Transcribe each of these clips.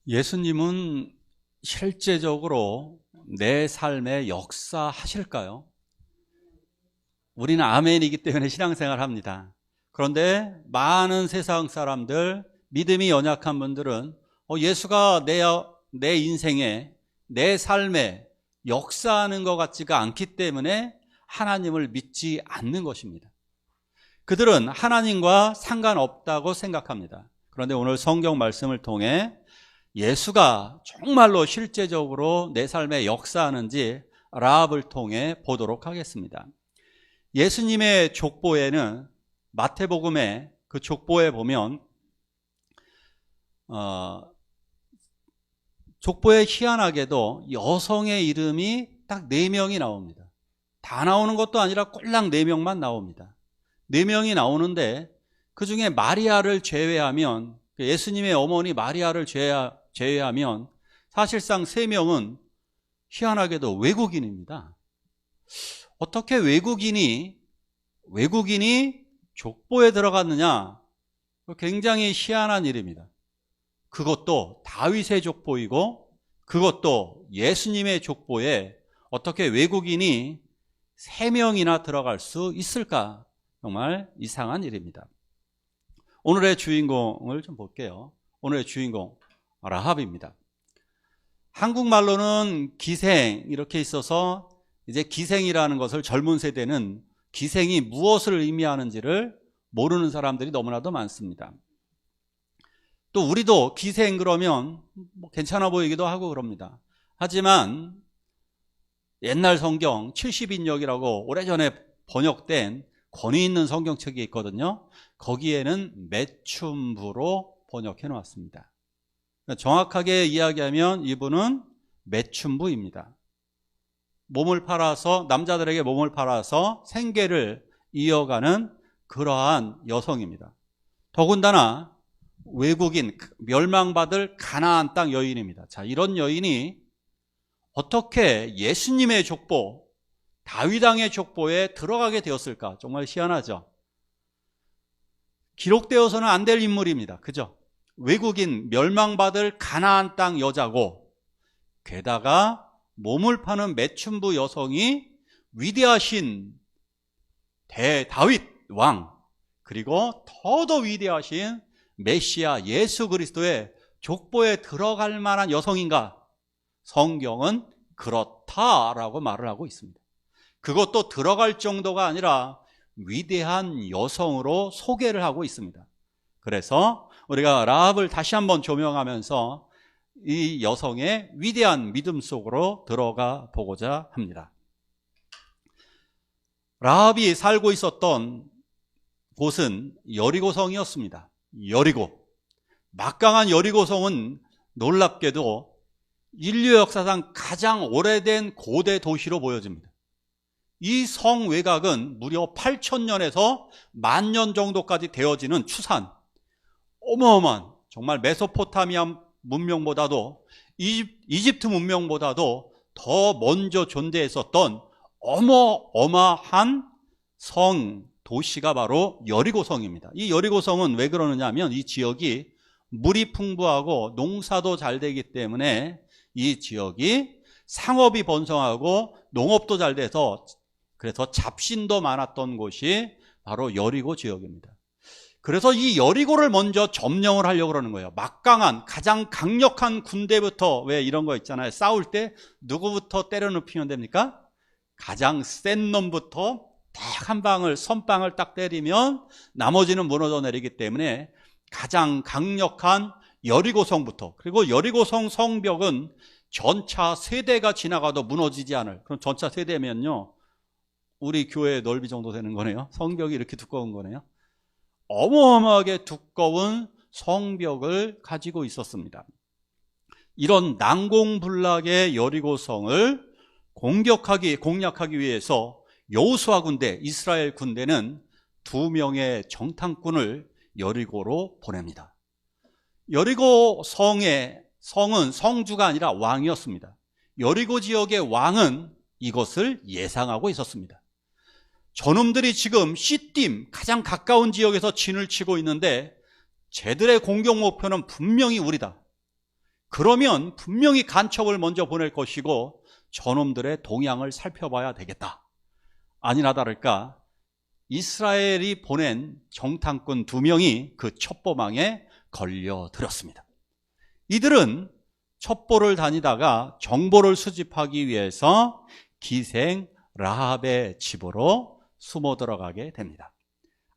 예수님은 실제적으로 내 삶에 역사하실까요? 우리는 아멘이기 때문에 신앙생활 합니다. 그런데 많은 세상 사람들, 믿음이 연약한 분들은 예수가 내 인생에, 내 삶에 역사하는 것 같지가 않기 때문에 하나님을 믿지 않는 것입니다. 그들은 하나님과 상관없다고 생각합니다. 그런데 오늘 성경 말씀을 통해 예수가 정말로 실제적으로 내 삶에 역사하는지 라합을 통해 보도록 하겠습니다. 예수님의 족보에는 마태복음의 그 족보에 보면 족보에 희한하게도 여성의 이름이 딱 4명이 나옵니다. 다 나오는 것도 아니라 꼴랑 4명만 나옵니다. 4명이 나오는데 그 중에 마리아를 제외하면, 예수님의 어머니 마리아를 제외하면 사실상 3명은 희한하게도 외국인입니다. 어떻게 외국인이 족보에 들어갔느냐? 굉장히 희한한 일입니다. 그것도 다윗의 족보이고 그것도 예수님의 족보에 어떻게 외국인이 3명이나 들어갈 수 있을까? 정말 이상한 일입니다. 오늘의 주인공을 좀 볼게요. 오늘의 주인공 라합입니다. 한국말로는 기생 이렇게 있어서 이제 기생이라는 것을 젊은 세대는 기생이 무엇을 의미하는지를 모르는 사람들이 너무나도 많습니다. 또 우리도 기생 그러면 괜찮아 보이기도 하고 그럽니다. 하지만 옛날 성경 70인역이라고 오래전에 번역된 권위 있는 성경책이 있거든요. 거기에는 매춘부로 번역해 놓았습니다. 정확하게 이야기하면 이분은 매춘부입니다. 몸을 팔아서, 남자들에게 몸을 팔아서 생계를 이어가는 그러한 여성입니다. 더군다나 외국인, 멸망받을 가나안 땅 여인입니다. 자, 이런 여인이 어떻게 예수님의 족보, 다윗 왕의 족보에 들어가게 되었을까? 정말 희한하죠. 기록되어서는 안 될 인물입니다. 그죠? 외국인, 멸망받을 가나안 땅 여자고, 게다가 몸을 파는 매춘부 여성이 위대하신 다윗 왕, 그리고 더더 위대하신 메시아 예수 그리스도의 족보에 들어갈 만한 여성인가? 성경은 그렇다라고 말을 하고 있습니다. 그것도 들어갈 정도가 아니라 위대한 여성으로 소개를 하고 있습니다. 그래서 우리가 라합을 다시 한번 조명하면서 이 여성의 위대한 믿음 속으로 들어가 보고자 합니다. 라합이 살고 있었던 곳은 여리고성이었습니다. 여리고. 막강한 여리고성은 놀랍게도 인류 역사상 가장 오래된 고대 도시로 보여집니다. 이 성 외곽은 무려 8,000년에서 10,000년 정도까지 되어지는 추산, 어마어마한, 정말 메소포타미아 문명보다도 이집트 문명보다도 더 먼저 존재했었던 어마어마한 성 도시가 바로 여리고성입니다. 이 여리고성은 왜 그러느냐 하면 이 지역이 물이 풍부하고 농사도 잘 되기 때문에 이 지역이 상업이 번성하고 농업도 잘 돼서, 그래서 잡신도 많았던 곳이 바로 여리고 지역입니다. 그래서 이 여리고를 먼저 점령을 하려고 그러는 거예요. 막강한, 가장 강력한 군대부터, 왜 이런 거 있잖아요. 싸울 때 누구부터 때려눕히면 됩니까? 가장 센 놈부터 딱 한 방을, 선방을 딱 때리면 나머지는 무너져 내리기 때문에 가장 강력한 여리고성부터, 그리고 여리고성 성벽은 전차 세대가 지나가도 무너지지 않을, 그럼 전차 세대면요 우리 교회의 넓이 정도 되는 거네요. 성벽이 이렇게 두꺼운 거네요. 어마어마하게 두꺼운 성벽을 가지고 있었습니다. 이런 난공불락의 여리고성을 공략하기 위해서 여호수아 군대, 이스라엘 군대는 2명의 정탐꾼을 여리고로 보냅니다. 여리고 성은 성주가 아니라 왕이었습니다. 여리고 지역의 왕은 이것을 예상하고 있었습니다. 저놈들이 지금 시딤, 가장 가까운 지역에서 진을 치고 있는데 쟤들의 공격 목표는 분명히 우리다. 그러면 분명히 간첩을 먼저 보낼 것이고 저놈들의 동향을 살펴봐야 되겠다. 아니나 다를까 이스라엘이 보낸 정탐꾼 2명이 그 첩보망에 걸려들었습니다. 이들은 첩보를 다니다가 정보를 수집하기 위해서 기생 라합의 집으로 숨어 들어가게 됩니다.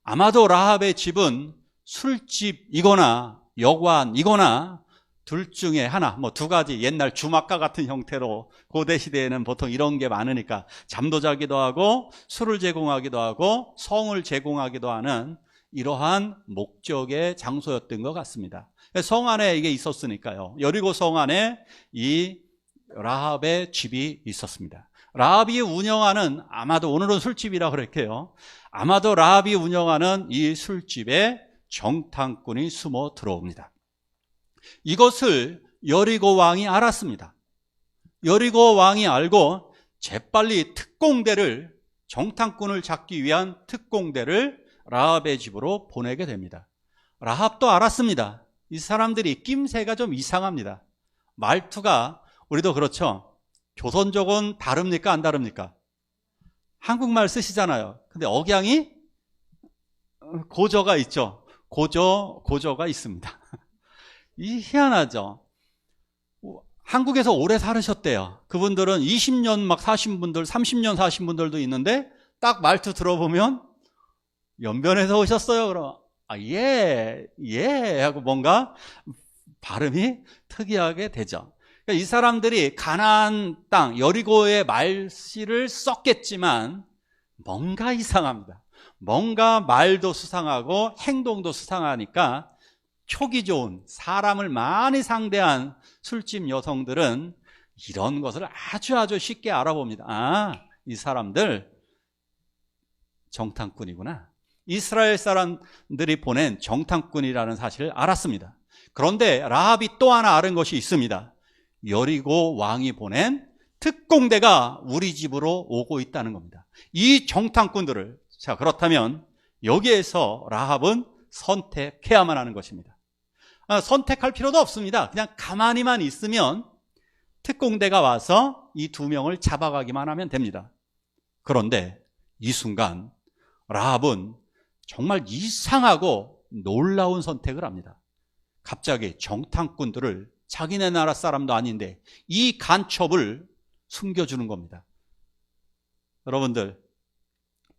아마도 라합의 집은 술집이거나 여관이거나 둘 중에 하나, 2가지, 옛날 주막가 같은 형태로 고대 시대에는 보통 이런 게 많으니까 잠도 자기도 하고 술을 제공하기도 하고 성을 제공하기도 하는 이러한 목적의 장소였던 것 같습니다. 성 안에 이게 있었으니까요. 여리고 성 안에 이 라합의 집이 있었습니다. 라합이 운영하는, 아마도 오늘은 술집이라 그럴게요. 아마도 라합이 운영하는 이 술집에 정탐꾼이 숨어 들어옵니다. 이것을 여리고 왕이 알았습니다. 여리고 왕이 알고 재빨리 특공대를, 정탐꾼을 잡기 위한 특공대를 라합의 집으로 보내게 됩니다. 라합도 알았습니다. 이 사람들이 낌새가 좀 이상합니다. 말투가, 우리도 그렇죠. 조선족은 다릅니까? 안 다릅니까? 한국말 쓰시잖아요. 근데 억양이 고저가 있죠. 고저가 있습니다. 이 희한하죠. 한국에서 오래 살으셨대요. 그분들은 20년 막 사신 분들, 30년 사신 분들도 있는데 딱 말투 들어보면 연변에서 오셨어요. 그럼 예 하고 뭔가 발음이 특이하게 되죠. 그러니까 이 사람들이 가나안 땅 여리고의 말씨를 썼겠지만 뭔가 이상합니다. 뭔가 말도 수상하고 행동도 수상하니까 촉이 좋은, 사람을 많이 상대한 술집 여성들은 이런 것을 아주 쉽게 알아봅니다. 이 사람들 정탐꾼이구나. 이스라엘 사람들이 보낸 정탐꾼이라는 사실을 알았습니다. 그런데 라합이 또 하나 아는 것이 있습니다. 여리고 왕이 보낸 특공대가 우리 집으로 오고 있다는 겁니다. 이 정탐꾼들을, 자, 그렇다면 여기에서 라합은 선택해야만 하는 것입니다. 선택할 필요도 없습니다. 그냥 가만히만 있으면 특공대가 와서 이 2명을 잡아가기만 하면 됩니다. 그런데 이 순간 라합은 정말 이상하고 놀라운 선택을 합니다. 갑자기 정탐꾼들을, 자기네 나라 사람도 아닌데 이 간첩을 숨겨주는 겁니다. 여러분들,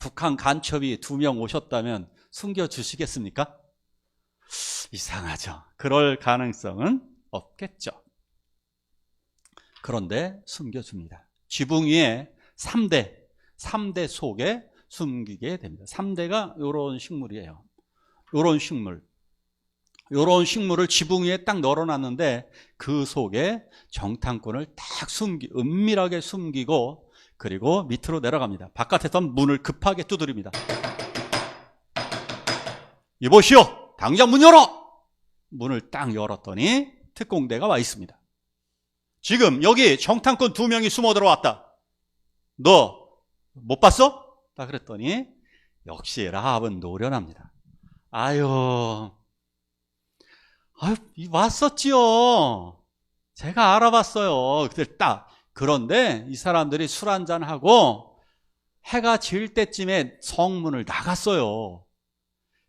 북한 간첩이 2명 오셨다면 숨겨주시겠습니까? 이상하죠. 그럴 가능성은 없겠죠. 그런데 숨겨줍니다. 지붕 위에 3대 속에 숨기게 됩니다. 3대가 이런 식물이에요. 이런 식물을 지붕 위에 딱 널어놨는데 그 속에 정탐꾼을 딱 은밀하게 숨기고, 그리고 밑으로 내려갑니다. 바깥에서 문을 급하게 두드립니다. 이보시오! 당장 문 열어! 문을 딱 열었더니 특공대가 와 있습니다. 지금 여기 정탐꾼 2명이 숨어 들어왔다. 너 못 봤어? 딱 그랬더니 역시 라합은 노련합니다. 왔었지요. 제가 알아봤어요. 그런데 이 사람들이 술 한잔하고 해가 질 때쯤에 성문을 나갔어요.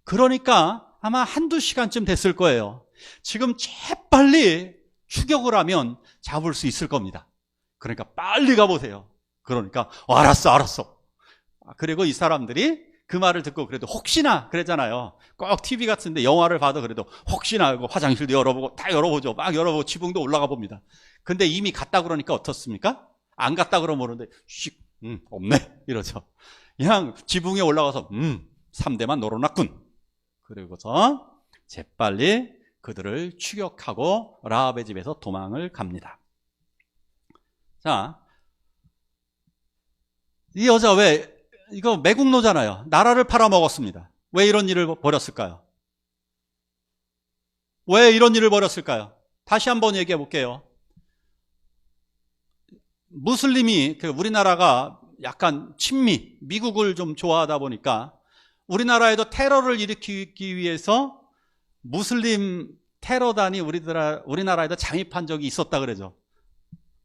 그러니까 아마 1-2시간쯤 됐을 거예요. 지금 재빨리 추격을 하면 잡을 수 있을 겁니다. 그러니까 빨리 가보세요. 그러니까 알았어. 그리고 이 사람들이 그 말을 듣고 그래도 혹시나 그러잖아요. 꼭 TV 같은데 영화를 봐도 그래도 혹시나 하고 화장실도 열어보고 다 열어보죠. 막 열어보고 지붕도 올라가 봅니다. 근데 이미 갔다 그러니까 어떻습니까? 안 갔다 그러면 모르는데 없네 이러죠. 그냥 지붕에 올라가서 3대만 널어놨군. 그리고서 재빨리 그들을 추격하고 라합의 집에서 도망을 갑니다. 자, 이 여자 이거 매국노잖아요. 나라를 팔아먹었습니다. 왜 이런 일을 벌였을까요? 다시 한번 얘기해 볼게요. 무슬림이, 우리나라가 약간 친미, 미국을 좀 좋아하다 보니까 우리나라에도 테러를 일으키기 위해서 무슬림 테러단이 우리나라에도 잠입한 적이 있었다 그러죠.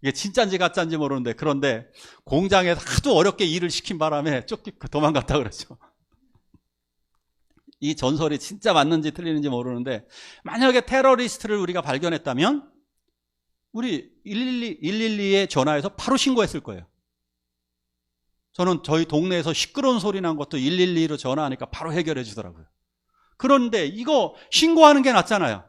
이게 진짜인지 가짜인지 모르는데, 그런데 공장에서 하도 어렵게 일을 시킨 바람에 쫓기 도망갔다 그러죠. 이 전설이 진짜 맞는지 틀리는지 모르는데, 만약에 테러리스트를 우리가 발견했다면 우리 112에 전화해서 바로 신고했을 거예요. 저는 저희 동네에서 시끄러운 소리 난 것도 112로 전화하니까 바로 해결해 주더라고요. 그런데 이거 신고하는 게 낫잖아요.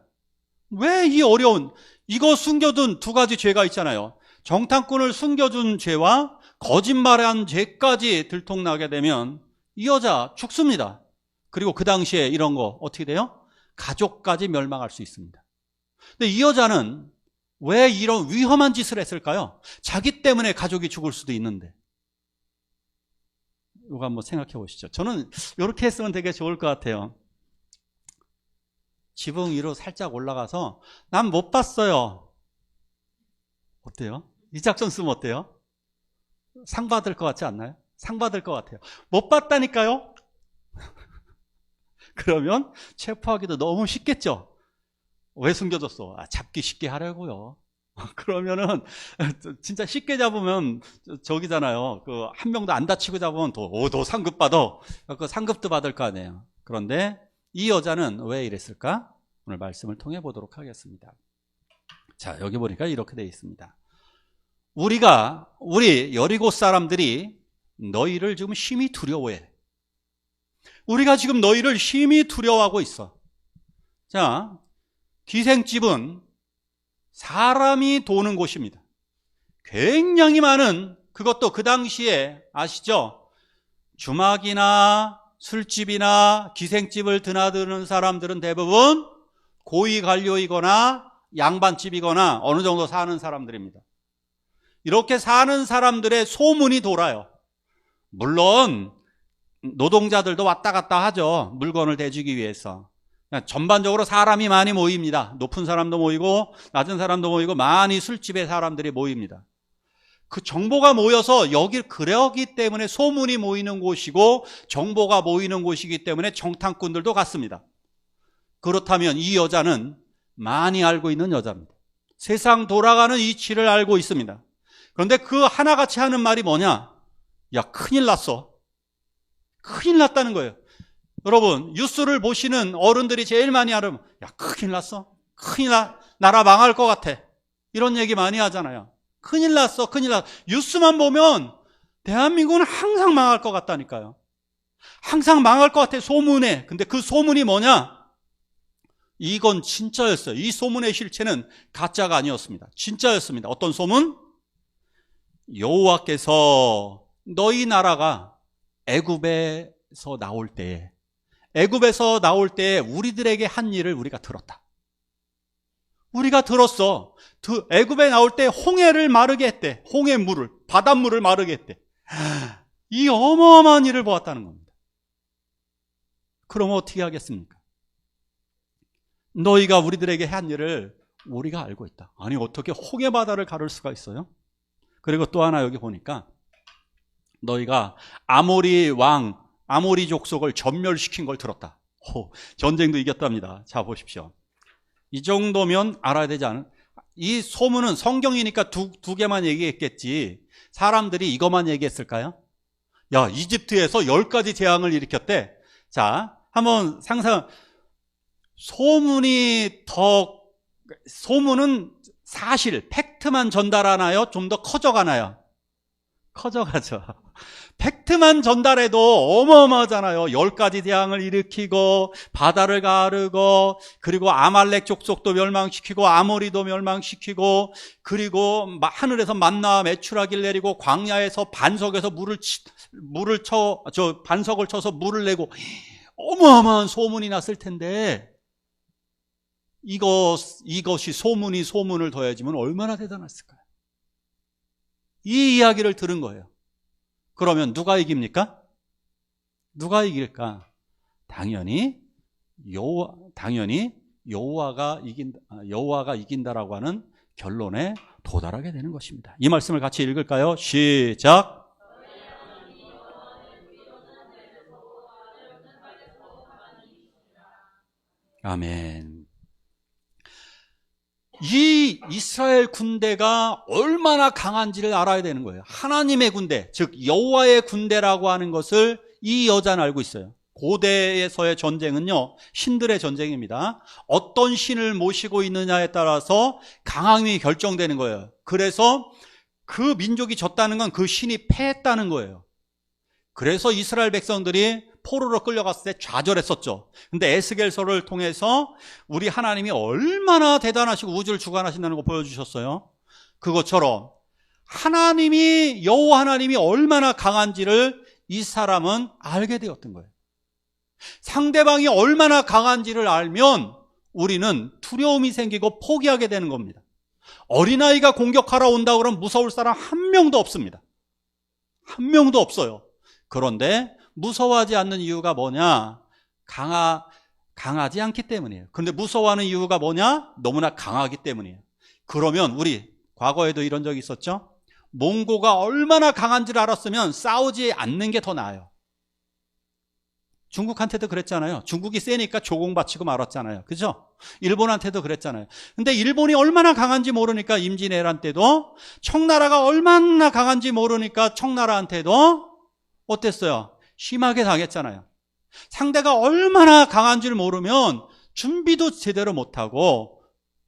왜 이 어려운, 이거 숨겨둔 두 가지 죄가 있잖아요. 정탐꾼을 숨겨준 죄와 거짓말한 죄까지 들통나게 되면 이 여자 죽습니다. 그리고 그 당시에 이런 거 어떻게 돼요? 가족까지 멸망할 수 있습니다. 근데 이 여자는 왜 이런 위험한 짓을 했을까요? 자기 때문에 가족이 죽을 수도 있는데. 이거 한번 생각해 보시죠. 저는 이렇게 했으면 되게 좋을 것 같아요. 지붕 위로 살짝 올라가서 난 못 봤어요. 어때요? 이 작전 쓰면 어때요? 상 받을 것 같지 않나요? 상 받을 것 같아요. 못 봤다니까요? 그러면 체포하기도 너무 쉽겠죠? 왜 숨겨줬어? 잡기 쉽게 하려고요. 그러면은 진짜 쉽게 잡으면 저기잖아요. 그 한 명도 안 다치고 잡으면 더 상급 받아. 그 상급도 받을 거 아니에요. 그런데 이 여자는 왜 이랬을까? 오늘 말씀을 통해 보도록 하겠습니다. 자, 여기 보니까 이렇게 되어 있습니다. 우리 여리고 사람들이 너희를 지금 심히 두려워해. 우리가 지금 너희를 심히 두려워하고 있어. 자, 기생집은 사람이 도는 곳입니다. 굉장히 많은, 그것도 그 당시에 아시죠? 주막이나 술집이나 기생집을 드나드는 사람들은 대부분 고위 관료이거나 양반집이거나 어느 정도 사는 사람들입니다. 이렇게 사는 사람들의 소문이 돌아요. 물론 노동자들도 왔다 갔다 하죠. 물건을 대주기 위해서. 전반적으로 사람이 많이 모입니다. 높은 사람도 모이고 낮은 사람도 모이고 많이 술집에 사람들이 모입니다. 그 정보가 모여서 그러기 때문에 소문이 모이는 곳이고 정보가 모이는 곳이기 때문에 정탐꾼들도 갔습니다. 그렇다면 이 여자는 많이 알고 있는 여자입니다. 세상 돌아가는 이치를 알고 있습니다. 그런데 그 하나같이 하는 말이 뭐냐? 야, 큰일 났어. 큰일 났다는 거예요. 여러분, 뉴스를 보시는 어른들이 제일 많이 하면, 야, 큰일 났어. 나라 망할 것 같아. 이런 얘기 많이 하잖아요. 큰일 났어, 큰일 났어. 뉴스만 보면 대한민국은 항상 망할 것 같다니까요. 항상 망할 것 같아, 소문에. 근데 그 소문이 뭐냐? 이건 진짜였어요. 이 소문의 실체는 가짜가 아니었습니다. 진짜였습니다. 어떤 소문? 여호와께서 너희 나라가 애굽에서 나올 때에 우리들에게 한 일을 우리가 들었다. 우리가 들었어. 애굽에 나올 때 홍해를 마르게 했대. 홍해물을, 바닷물을 마르게 했대. 이 어마어마한 일을 보았다는 겁니다. 그럼 어떻게 하겠습니까? 너희가 우리들에게 한 일을 우리가 알고 있다. 아니, 어떻게 홍해 바다를 가를 수가 있어요? 그리고 또 하나 여기 보니까 너희가 아모리 족속을 전멸시킨 걸 들었다. 전쟁도 이겼답니다. 자, 보십시오. 이 정도면 알아야 되지 않은? 이 소문은 성경이니까 두 개만 얘기했겠지. 사람들이 이것만 얘기했을까요? 야, 이집트에서 10가지 재앙을 일으켰대. 자, 한번 소문은 사실, 팩트만 전달하나요? 좀 더 커져가나요? 커져가죠. 팩트만 전달해도 어마어마하잖아요. 10가지 재앙을 일으키고 바다를 가르고 그리고 아말렉 족속도 멸망시키고 아모리도 멸망시키고 그리고 하늘에서 만나와 메추라기를 내리고 광야에서 반석에서 반석을 쳐서 물을 내고 어마어마한 소문이 났을 텐데 이것이 소문이 소문을 더해지면 얼마나 대단했을까요? 이 이야기를 들은 거예요. 그러면 누가 이깁니까? 누가 이길까? 당연히 여호와가 이긴다라고 하는 결론에 도달하게 되는 것입니다. 이 말씀을 같이 읽을까요? 시작. 아멘. 이 이스라엘 군대가 얼마나 강한지를 알아야 되는 거예요. 하나님의 군대, 즉 여호와의 군대라고 하는 것을 이 여자는 알고 있어요. 고대에서의 전쟁은요, 신들의 전쟁입니다. 어떤 신을 모시고 있느냐에 따라서 강함이 결정되는 거예요. 그래서 그 민족이 졌다는 건 그 신이 패했다는 거예요. 그래서 이스라엘 백성들이 포로로 끌려갔을 때 좌절했었죠. 근데 에스겔서를 통해서 우리 하나님이 얼마나 대단하시고 우주를 주관하신다는 거 보여주셨어요. 그것처럼 하나님이, 여호와 하나님이 얼마나 강한지를 이 사람은 알게 되었던 거예요. 상대방이 얼마나 강한지를 알면 우리는 두려움이 생기고 포기하게 되는 겁니다. 어린아이가 공격하러 온다고 그러면 무서울 사람 한 명도 없습니다. 한 명도 없어요. 그런데 무서워하지 않는 이유가 뭐냐? 강하지 않기 때문이에요. 그런데 무서워하는 이유가 뭐냐? 너무나 강하기 때문이에요. 그러면 우리 과거에도 이런 적이 있었죠? 몽고가 얼마나 강한지를 알았으면 싸우지 않는 게 더 나아요. 중국한테도 그랬잖아요. 중국이 세니까 조공바치고 말았잖아요. 그죠? 일본한테도 그랬잖아요. 근데 일본이 얼마나 강한지 모르니까 임진왜란 때도, 청나라가 얼마나 강한지 모르니까 청나라한테도 어땠어요? 심하게 당했잖아요. 상대가 얼마나 강한지를 모르면 준비도 제대로 못하고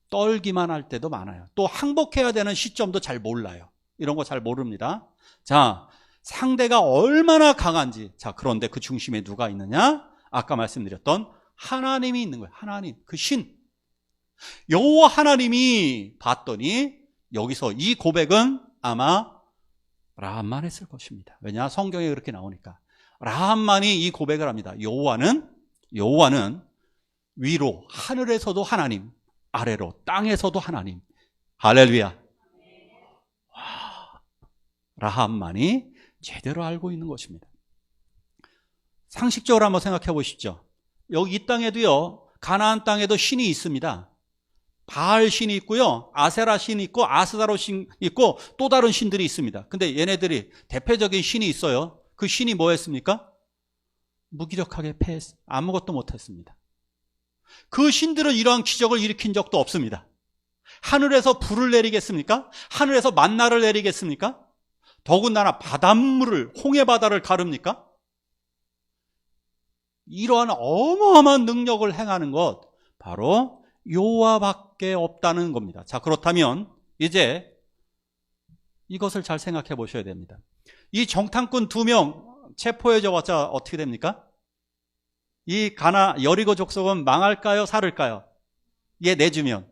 떨기만 할 때도 많아요. 또 항복해야 되는 시점도 잘 몰라요. 이런 거 잘 모릅니다. 자, 상대가 얼마나 강한지. 자, 그런데 그 중심에 누가 있느냐? 아까 말씀드렸던 하나님이 있는 거예요. 하나님, 그 신. 여호와 하나님이 봤더니 여기서 이 고백은 아마 라합만 했을 것입니다. 왜냐? 성경에 그렇게 나오니까. 라합만이 이 고백을 합니다. 여호와는 위로 하늘에서도 하나님, 아래로 땅에서도 하나님. 할렐루야. 와, 라합만이 제대로 알고 있는 것입니다. 상식적으로 한번 생각해 보십시오. 여기 이 땅에도요, 가나안 땅에도 신이 있습니다. 바알 신이 있고요, 아세라 신이 있고, 아스다로 신이 있고, 또 다른 신들이 있습니다. 근데 얘네들이 대표적인 신이 있어요. 그 신이 뭐 했습니까? 무기력하게 패했어요. 아무것도 못했습니다. 그 신들은 이러한 기적을 일으킨 적도 없습니다. 하늘에서 불을 내리겠습니까? 하늘에서 만나를 내리겠습니까? 더군다나 바닷물을, 홍해바다를 가릅니까? 이러한 어마어마한 능력을 행하는 것, 바로 여호와밖에 없다는 겁니다. 자, 그렇다면 이제 이것을 잘 생각해 보셔야 됩니다. 이 정탐꾼 2명 체포해져 왔자 어떻게 됩니까? 이 여리고 족속은 망할까요? 살을까요? 얘 내주면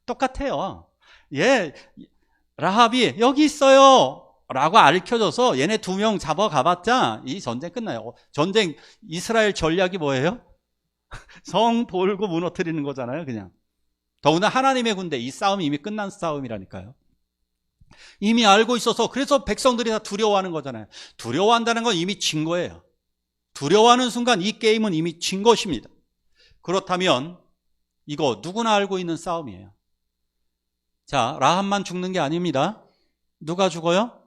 똑같아요. 얘 라합이 여기 있어요 라고 알려줘서 얘네 2명 잡아가봤자 이 전쟁 끝나요. 전쟁, 이스라엘 전략이 뭐예요? 성 돌고 무너뜨리는 거잖아요. 그냥. 더구나 하나님의 군대, 이 싸움이 이미 끝난 싸움이라니까요. 이미 알고 있어서, 그래서 백성들이 다 두려워하는 거잖아요. 두려워한다는 건 이미 진 거예요. 두려워하는 순간 이 게임은 이미 진 것입니다. 그렇다면 이거 누구나 알고 있는 싸움이에요. 자, 라합만 죽는 게 아닙니다. 누가 죽어요?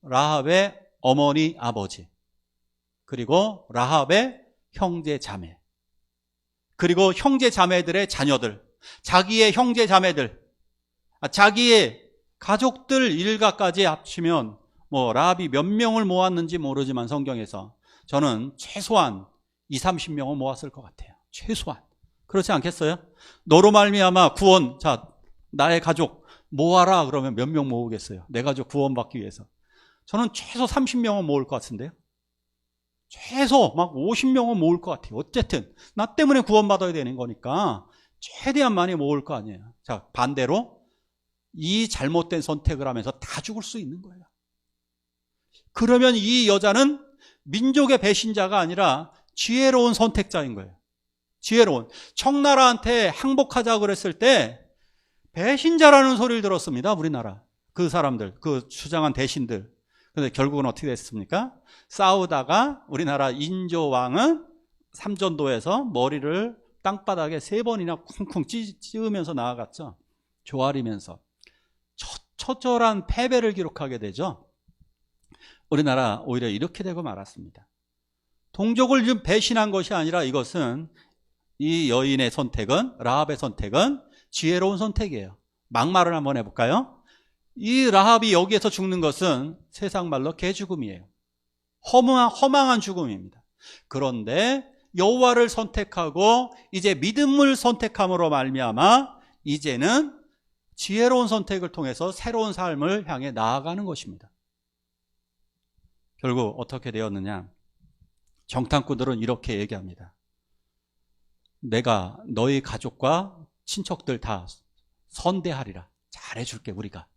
라합의 어머니, 아버지, 그리고 라합의 형제, 자매, 그리고 형제, 자매들의 자녀들, 자기의 형제, 자매들, 자기의 가족들 일가까지 합치면 뭐 라합이 몇 명을 모았는지 모르지만 성경에서 저는 최소한 20-30명은 모았을 것 같아요. 최소한. 그렇지 않겠어요? 너로 말미암아 구원, 자, 나의 가족 모아라 그러면 몇 명 모으겠어요? 내 가족 구원받기 위해서. 저는 최소 30명은 모을 것 같은데요. 최소 막 50명은 모을 것 같아요. 어쨌든 나 때문에 구원받아야 되는 거니까 최대한 많이 모을 거 아니에요. 자, 반대로 이 잘못된 선택을 하면서 다 죽을 수 있는 거예요. 그러면 이 여자는 민족의 배신자가 아니라 지혜로운 선택자인 거예요. 지혜로운. 청나라한테 항복하자 그랬을 때 배신자라는 소리를 들었습니다. 우리나라. 그 사람들, 그 주장한 대신들. 근데 결국은 어떻게 됐습니까? 싸우다가 우리나라 인조왕은 삼전도에서 머리를 땅바닥에 3번이나 쿵쿵 찌으면서 나아갔죠. 조아리면서. 처절한 패배를 기록하게 되죠. 우리나라 오히려 이렇게 되고 말았습니다. 동족을 좀 배신한 것이 아니라 이것은 이 여인의 선택은, 라합의 선택은 지혜로운 선택이에요. 막말을 한번 해볼까요? 이 라합이 여기에서 죽는 것은 세상 말로 개죽음이에요. 허망한 죽음입니다. 그런데 여호와를 선택하고 이제 믿음을 선택함으로 말미암아 이제는 지혜로운 선택을 통해서 새로운 삶을 향해 나아가는 것입니다. 결국 어떻게 되었느냐? 정탐꾼들은 이렇게 얘기합니다. 내가 너희 가족과 친척들 다 선대하리라. 잘해줄게 우리가.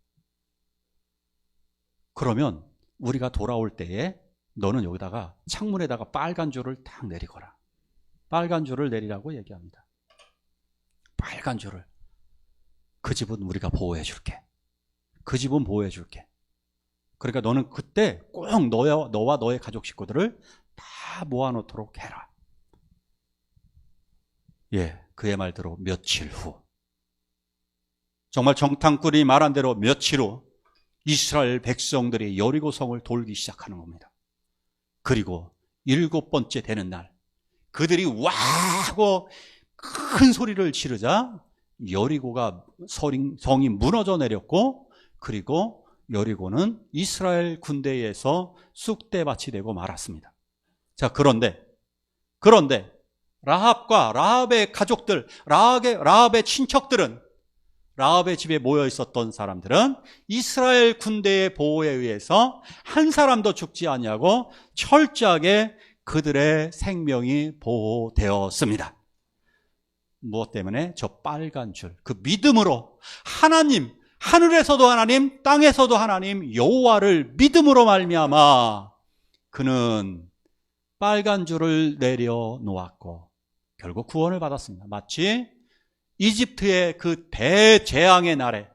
그러면 우리가 돌아올 때에 너는 여기다가 창문에다가 빨간 줄을 딱 내리거라. 빨간 줄을 내리라고 얘기합니다. 빨간 줄을. 그 집은 우리가 보호해줄게. 그 집은 보호해줄게. 그러니까 너는 그때 꼭 너와 너의 가족 식구들을 다 모아놓도록 해라. 예, 그의 말대로 며칠 후, 정말 정탐꾼이 말한 대로 며칠 후 이스라엘 백성들이 여리고성을 돌기 시작하는 겁니다. 그리고 7번째 되는 날, 그들이 와 하고 큰 소리를 지르자 여리고가 성이 무너져 내렸고, 그리고 여리고는 이스라엘 군대에서 쑥대밭이 되고 말았습니다. 자, 그런데 라합과 라합의 가족들, 라합의 친척들은, 라합의 집에 모여 있었던 사람들은 이스라엘 군대의 보호에 의해서 한 사람도 죽지 않냐고 철저하게 그들의 생명이 보호되었습니다. 무엇 때문에? 저 빨간 줄, 그 믿음으로 하나님, 하늘에서도 하나님, 땅에서도 하나님 여호와를 믿음으로 말미암아 그는 빨간 줄을 내려놓았고 결국 구원을 받았습니다. 마치 이집트의 그 대재앙의 날에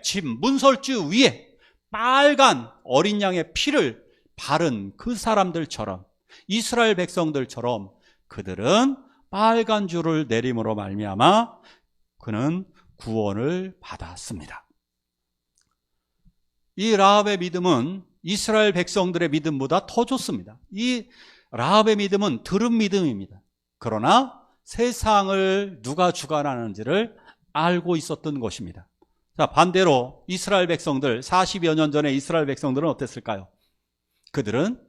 집 문설주 위에 빨간 어린 양의 피를 바른 그 사람들처럼, 이스라엘 백성들처럼 그들은 빨간 줄을 내림으로 말미암아 그는 구원을 받았습니다. 이 라합의 믿음은 이스라엘 백성들의 믿음보다 더 좋습니다. 이 라합의 믿음은 들은 믿음입니다. 그러나 세상을 누가 주관하는지를 알고 있었던 것입니다. 자, 반대로 이스라엘 백성들, 40여 년 전에 이스라엘 백성들은 어땠을까요? 그들은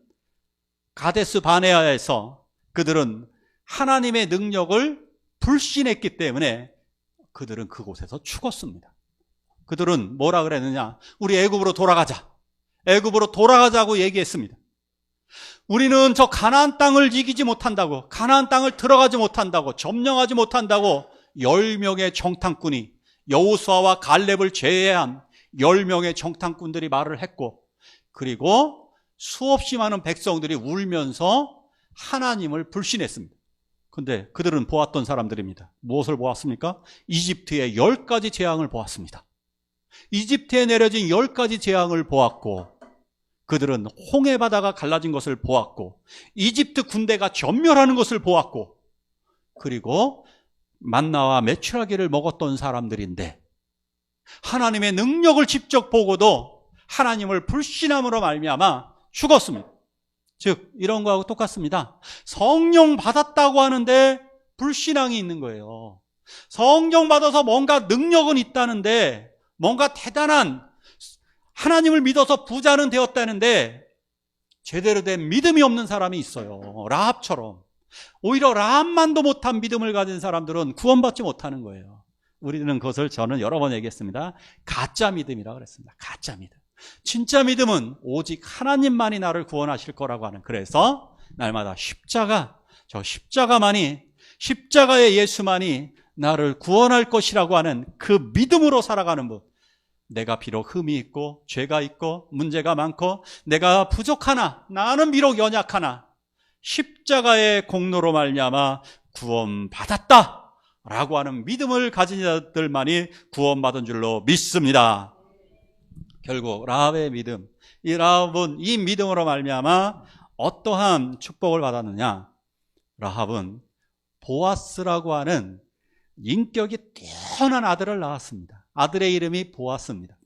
가데스 바네아에서 그들은 하나님의 능력을 불신했기 때문에 그들은 그곳에서 죽었습니다. 그들은 뭐라 그랬느냐? 우리 애굽으로 돌아가자. 애굽으로 돌아가자고 얘기했습니다. 우리는 저 가나안 땅을 이기지 못한다고, 가나안 땅을 들어가지 못한다고, 점령하지 못한다고 10명의 정탐꾼이, 여호수아와 갈렙을 제외한 10명의 정탐꾼들이 말을 했고, 그리고 수없이 많은 백성들이 울면서 하나님을 불신했습니다. 근데 그들은 보았던 사람들입니다. 무엇을 보았습니까? 이집트의 10가지 재앙을 보았습니다. 이집트에 내려진 10가지 재앙을 보았고, 그들은 홍해 바다가 갈라진 것을 보았고, 이집트 군대가 전멸하는 것을 보았고, 그리고 만나와 메추라기를 먹었던 사람들인데 하나님의 능력을 직접 보고도 하나님을 불신함으로 말미암아 죽었습니다. 즉 이런 거하고 똑같습니다. 성령 받았다고 하는데 불신앙이 있는 거예요. 성령 받아서 뭔가 능력은 있다는데, 뭔가 대단한 하나님을 믿어서 부자는 되었다는데 제대로 된 믿음이 없는 사람이 있어요. 라합처럼. 오히려 라합만도 못한 믿음을 가진 사람들은 구원받지 못하는 거예요. 우리는 그것을 저는 여러 번 얘기했습니다. 가짜 믿음이라고 그랬습니다. 가짜 믿음. 진짜 믿음은 오직 하나님만이 나를 구원하실 거라고 하는, 그래서 날마다 십자가의 예수만이 나를 구원할 것이라고 하는 그 믿음으로 살아가는 분. 내가 비록 흠이 있고 죄가 있고 문제가 많고 내가 부족하나, 나는 비록 연약하나 십자가의 공로로 말미암아 구원받았다 라고 하는 믿음을 가진 자들만이 구원받은 줄로 믿습니다. 결국 라합의 믿음, 이 라합은 이 믿음으로 말미암아 어떠한 축복을 받았느냐? 라합은 보아스라고 하는 인격이 뛰어난 아들을 낳았습니다. 아들의 이름이 보아스입니다.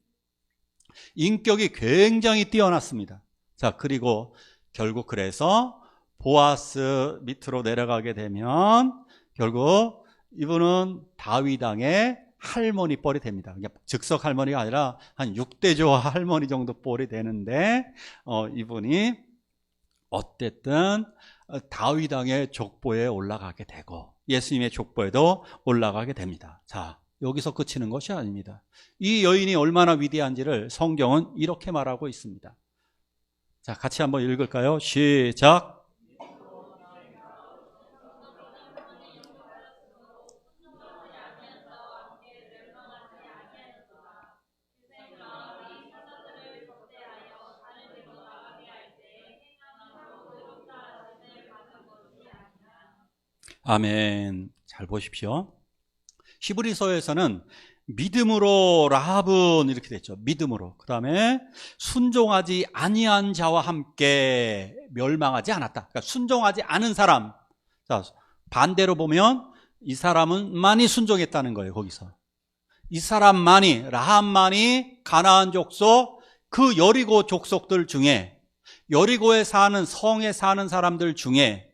인격이 굉장히 뛰어났습니다. 자, 그리고 결국 그래서 보아스 밑으로 내려가게 되면 결국 이분은 다윗 왕의 할머니 뻘이 됩니다. 즉석 할머니가 아니라 한 6대조 할머니 정도 뻘이 되는데 이분이 어쨌든 다윗 왕의 족보에 올라가게 되고 예수님의 족보에도 올라가게 됩니다. 자, 여기서 그치는 것이 아닙니다. 이 여인이 얼마나 위대한지를 성경은 이렇게 말하고 있습니다. 자, 같이 한번 읽을까요? 시작. 아멘. 잘 보십시오. 히브리서에서는 믿음으로 라합은 이렇게 됐죠. 믿음으로. 그 다음에 순종하지 아니한 자와 함께 멸망하지 않았다. 그러니까 순종하지 않은 사람. 자, 반대로 보면 이 사람은 많이 순종했다는 거예요. 거기서 이 사람만이, 라합만이 가나안 족속, 그 여리고 족속들 중에, 여리고에 사는, 성에 사는 사람들 중에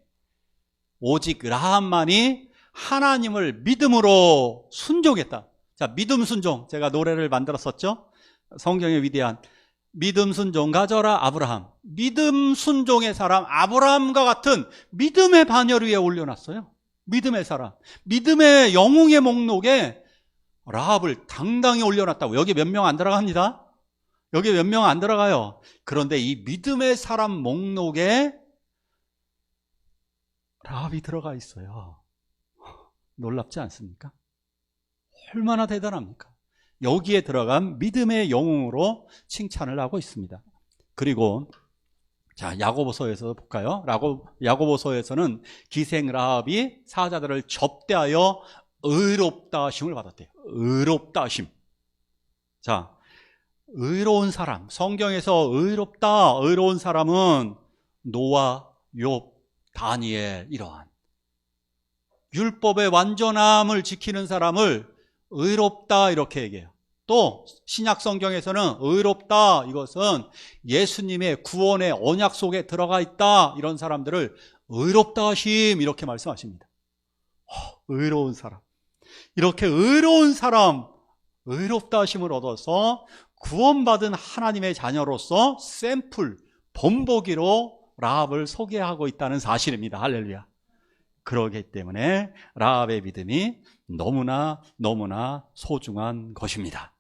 오직 라합만이 하나님을 믿음으로 순종했다. 자, 믿음 순종. 제가 노래를 만들었었죠. 성경의 위대한 믿음 순종 가져라 아브라함. 믿음 순종의 사람 아브라함과 같은 믿음의 반열 위에 올려놨어요. 믿음의 사람. 믿음의 영웅의 목록에 라합을 당당히 올려놨다고. 여기 몇 명 안 들어갑니다. 여기 몇 명 안 들어가요. 그런데 이 믿음의 사람 목록에 라합이 들어가 있어요. 놀랍지 않습니까? 얼마나 대단합니까? 여기에 들어간 믿음의 영웅으로 칭찬을 하고 있습니다. 그리고 자, 야고보서에서 볼까요? 야고보서에서는 기생 라합이 사자들을 접대하여 의롭다 하심을 받았대요. 의롭다 하심. 자, 의로운 사람, 성경에서 의롭다, 의로운 사람은 노아, 욥, 다니엘 이러한 율법의 완전함을 지키는 사람을 의롭다 이렇게 얘기해요. 또 신약 성경에서는 의롭다, 이것은 예수님의 구원의 언약 속에 들어가 있다, 이런 사람들을 의롭다 하심 이렇게 말씀하십니다. 의로운 사람, 이렇게 의로운 사람, 의롭다 하심을 얻어서 구원받은 하나님의 자녀로서 샘플, 본보기로 라합을 소개하고 있다는 사실입니다. 할렐루야. 그러기 때문에 라합의 믿음이 너무나 소중한 것입니다.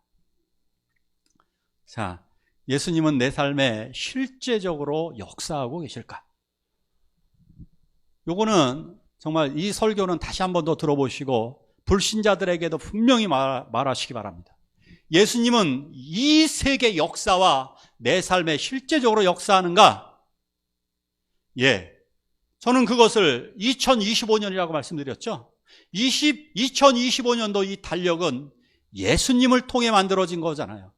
자, 예수님은 내 삶에 실제적으로 역사하고 계실까? 요거는 정말 이 설교는 다시 한 번 더 들어보시고 불신자들에게도 분명히 말하시기 바랍니다. 예수님은 이 세계 역사와 내 삶에 실제적으로 역사하는가? 예, 저는 그것을 2025년이라고 말씀드렸죠. 2025년도 이 달력은 예수님을 통해 만들어진 거잖아요.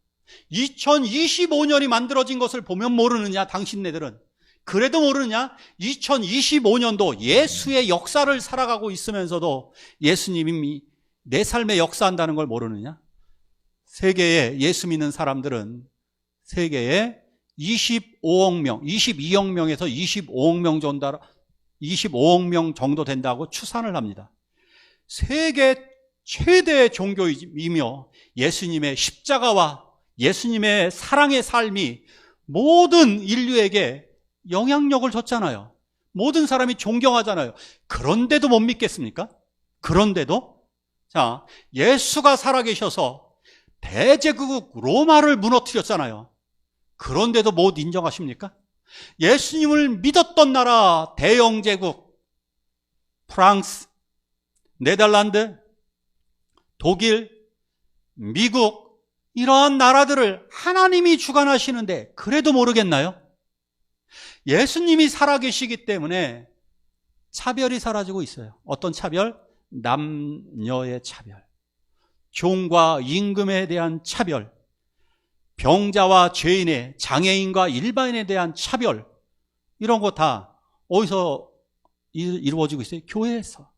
2025년이 만들어진 것을 보면 모르느냐, 당신네들은? 그래도 모르느냐? 2025년도 예수의 역사를 살아가고 있으면서도 예수님이 내 삶에 역사한다는 걸 모르느냐? 세계에 예수 믿는 사람들은 세계에 25억 명, 22억 명에서 25억 명 정도 된다고 추산을 합니다. 세계 최대의 종교이며 예수님의 십자가와 예수님의 사랑의 삶이 모든 인류에게 영향력을 줬잖아요. 모든 사람이 존경하잖아요. 그런데도 못 믿겠습니까? 그런데도? 자, 예수가 살아계셔서 대제국 로마를 무너뜨렸잖아요. 그런데도 못 인정하십니까? 예수님을 믿었던 나라, 대영제국, 프랑스, 네덜란드, 독일, 미국, 이러한 나라들을 하나님이 주관하시는데 그래도 모르겠나요? 예수님이 살아계시기 때문에 차별이 사라지고 있어요. 어떤 차별? 남녀의 차별, 종과 임금에 대한 차별, 병자와 죄인의, 장애인과 일반인에 대한 차별, 이런 거 다 어디서 이루어지고 있어요? 교회에서.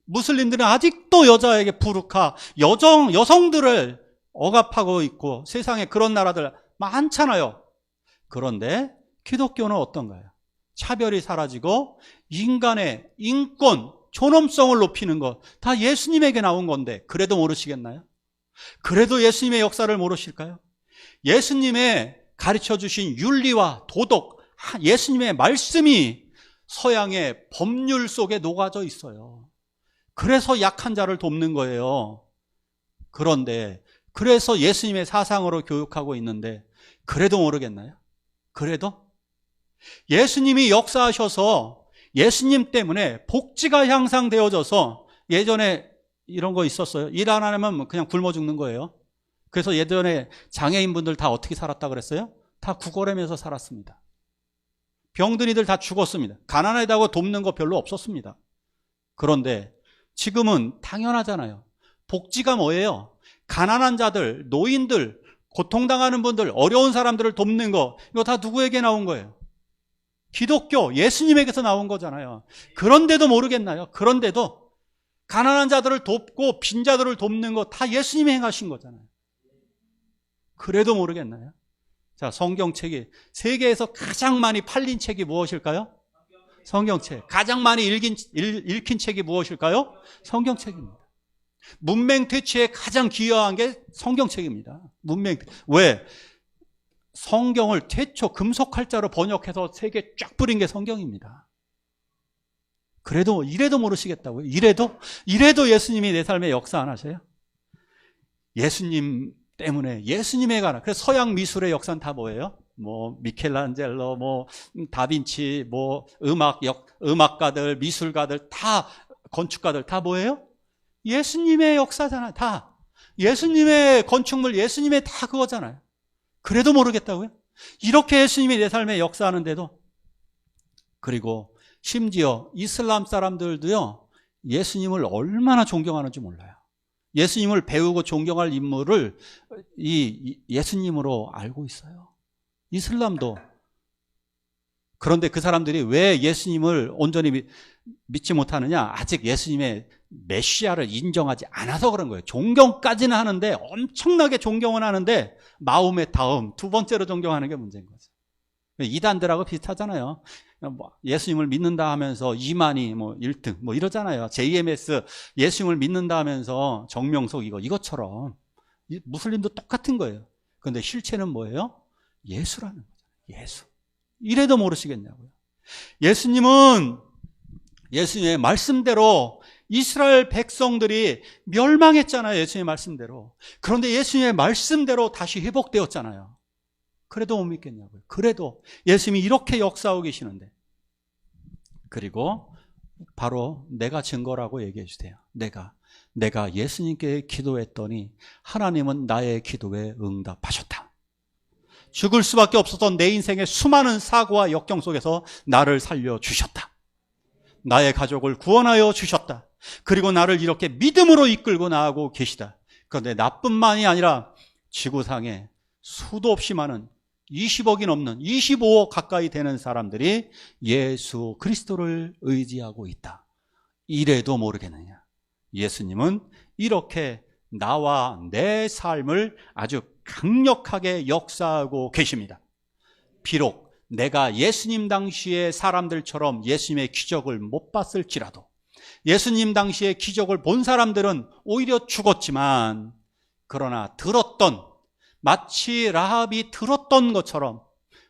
무슬림들은 아직도 여자에게 부르카, 여성들을 억압하고 있고 세상에 그런 나라들 많잖아요. 그런데 기독교는 어떤가요? 차별이 사라지고 인간의 인권, 존엄성을 높이는 것, 다 예수님에게 나온 건데 그래도 모르시겠나요? 그래도 예수님의 역사를 모르실까요? 예수님의 가르쳐 주신 윤리와 도덕, 예수님의 말씀이 서양의 법률 속에 녹아져 있어요. 그래서 약한 자를 돕는 거예요. 그런데 그래서 예수님의 사상으로 교육하고 있는데 그래도 모르겠나요? 그래도? 예수님이 역사하셔서 예수님 때문에 복지가 향상되어져서 예전에 이런 거 있었어요. 일 안 하면 그냥 굶어 죽는 거예요. 그래서 예전에 장애인분들 다 어떻게 살았다 그랬어요? 다 구걸하면서 살았습니다. 병든 이들 다 죽었습니다. 가난하다고 돕는 거 별로 없었습니다. 그런데 지금은 당연하잖아요. 복지가 뭐예요? 가난한 자들, 노인들, 고통당하는 분들, 어려운 사람들을 돕는 거, 이거 다 누구에게 나온 거예요? 기독교, 예수님에게서 나온 거잖아요. 그런데도 모르겠나요? 그런데도 가난한 자들을 돕고 빈자들을 돕는 거 다 예수님이 행하신 거잖아요. 그래도 모르겠나요? 자, 성경책이 세계에서 가장 많이 팔린 책이 무엇일까요? 성경책. 가장 많이 읽힌 책이 무엇일까요? 성경책입니다. 문맹 퇴치에 가장 기여한 게 성경책입니다. 왜? 성경을 최초 금속할자로 번역해서 세계에 쫙 뿌린 게 성경입니다. 그래도 이래도 모르시겠다고요? 이래도 예수님이 내 삶에 역사 안 하셔요? 예수님 때문에 예수님에 관한, 그래서 서양 미술의 역사는 다 뭐예요? 뭐 미켈란젤로, 뭐 다빈치, 뭐 음악가들, 미술가들, 다 건축가들 다 뭐예요? 예수님의 역사잖아요. 다 예수님의 건축물, 예수님의 다 그거잖아요. 그래도 모르겠다고요? 이렇게 예수님이 내 삶에 역사하는데도. 그리고 심지어 이슬람 사람들도요, 예수님을 얼마나 존경하는지 몰라요. 예수님을 배우고 존경할 인물을 이 예수님으로 알고 있어요. 이슬람도. 그런데 그 사람들이 왜 예수님을 온전히 믿지 못하느냐? 아직 예수님의 메시아를 인정하지 않아서 그런 거예요. 존경까지는 하는데, 엄청나게 존경은 하는데 마음의 다음, 두 번째로 존경하는 게 문제인 거죠. 이단들하고 비슷하잖아요. 예수님을 믿는다 하면서 이만희 뭐 1등 뭐 이러잖아요. JMS 예수님을 믿는다 하면서 정명석 이것처럼 무슬림도 똑같은 거예요. 그런데 실체는 뭐예요? 예수라는 거죠. 예수. 이래도 모르시겠냐고요. 예수님은 예수님의 말씀대로 이스라엘 백성들이 멸망했잖아요. 예수님의 말씀대로. 그런데 예수님의 말씀대로 다시 회복되었잖아요. 그래도 못 믿겠냐고요. 그래도 예수님이 이렇게 역사하고 계시는데. 그리고 바로 내가 증거라고 얘기해 주세요. 내가 예수님께 기도했더니 하나님은 나의 기도에 응답하셨다. 죽을 수밖에 없었던 내 인생의 수많은 사고와 역경 속에서 나를 살려주셨다. 나의 가족을 구원하여 주셨다. 그리고 나를 이렇게 믿음으로 이끌고 나가고 계시다. 그런데 나뿐만이 아니라 지구상에 수도 없이 많은 20억이 넘는 25억 가까이 되는 사람들이 예수 그리스도를 의지하고 있다. 이래도 모르겠느냐. 예수님은 이렇게 나와 내 삶을 아주 강력하게 역사하고 계십니다. 비록 내가 예수님 당시의 사람들처럼 예수님의 기적을 못 봤을지라도, 예수님 당시의 기적을 본 사람들은 오히려 죽었지만, 그러나 마치 라합이 들었던 것처럼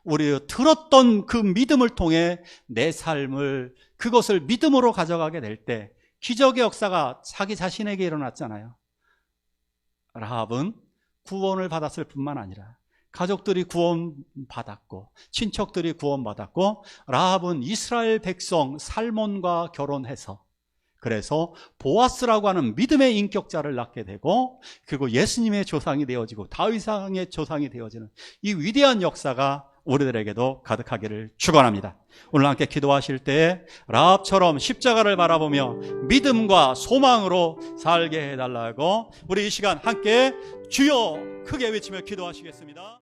우리 들었던 그 믿음을 통해 내 삶을, 그것을 믿음으로 가져가게 될 때 기적의 역사가 자기 자신에게 일어났잖아요. 라합은 구원을 받았을 뿐만 아니라 가족들이 구원받았고 친척들이 구원받았고, 라합은 이스라엘 백성 살몬과 결혼해서, 그래서 보아스라고 하는 믿음의 인격자를 낳게 되고, 그리고 예수님의 조상이 되어지고 다윗왕의 조상이 되어지는 이 위대한 역사가 우리들에게도 가득하기를 축원합니다. 오늘 함께 기도하실 때 라합처럼 십자가를 바라보며 믿음과 소망으로 살게 해달라고 우리 이 시간 함께 주여 크게 외치며 기도하시겠습니다.